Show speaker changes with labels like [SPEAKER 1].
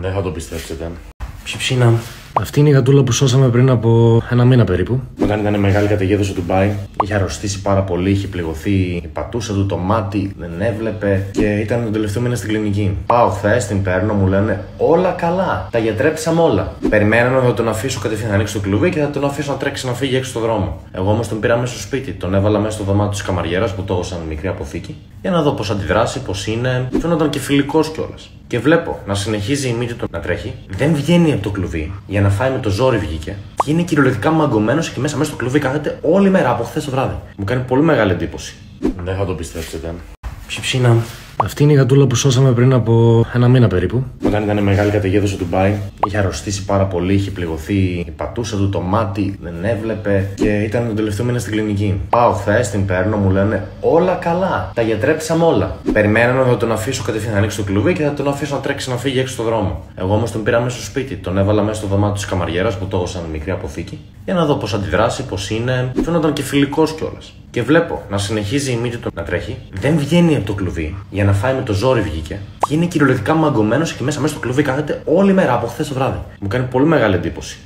[SPEAKER 1] Δεν θα το πιστέψετε.
[SPEAKER 2] Ψιψίνα. Αυτή είναι η γατούλα που σώσαμε πριν από ένα μήνα περίπου.
[SPEAKER 1] Όταν ήταν μεγάλη καταιγίδα στο Ντουμπάι, είχε αρρωστήσει πάρα πολύ, είχε πληγωθεί, πατούσε του το μάτι, δεν έβλεπε και ήταν τον τελευταίο μήνα στην κλινική. Πάω χθες, την παίρνω, μου λένε όλα καλά. Τα γιατρέψαμε όλα. Περιμένανε ότι θα τον αφήσω κατευθείαν να ανοίξει το κλουβί και θα τον αφήσω να τρέξει να φύγει έξω στο δρόμο. Εγώ όμως τον πήρα μέσα στο σπίτι, τον έβαλα μέσα στο δωμάτιο της καμαριέρας που το έχω σαν μικρή αποθήκη για να δω πώς αντιδράσει, πώς είναι. Φαίνονταν και φιλικός κιόλας. Και βλέπω να συνεχίζει η μύτη του να τρέχει, δεν βγαίνει από το κλουβί για να φάει με το ζόρι βγήκε. Και είναι κυριολεκτικά μαγκωμένος εκεί μέσα στο κλουβί, κάθεται όλη μέρα από χθες το βράδυ. Μου κάνει πολύ μεγάλη εντύπωση. Δεν θα το πιστέψετε.
[SPEAKER 2] Ψιψίνα. Αυτή είναι η γατούλα που σώσαμε πριν από ένα μήνα περίπου.
[SPEAKER 1] Όταν ήταν μεγάλη καταιγίδα στο Ντουμπάι, είχε αρρωστήσει πάρα πολύ, είχε πληγωθεί, πατούσε του το μάτι, δεν έβλεπε και ήταν τον τελευταίο μήνα στην κλινική. Πάω χθες, την παίρνω, μου λένε όλα καλά. Τα γιατρέψαμε όλα. Περιμένανε ότι θα τον αφήσω κατευθείαν να ανοίξει το κλουβί και θα τον αφήσω να τρέξει να φύγει έξω στο δρόμο. Εγώ όμως τον πήρα μέσα στο σπίτι, τον έβαλα μέσα στο δωμάτιο της καμαριέρας που το έχω σαν μικρή αποθήκη για να δω πώς αντιδράσει, πώς είναι. Φαίνονταν και φιλικός κιόλας. Και βλέπω να συνεχίζει η μύτη του να τρέχει, δεν βγαίνει από το κλουβί για να φάει με το ζόρι βγήκε. Και είναι κυριολεκτικά μαγκωμένος εκεί μέσα στο κλουβί, κάθεται όλη μέρα από χθες το βράδυ. Μου κάνει πολύ μεγάλη εντύπωση.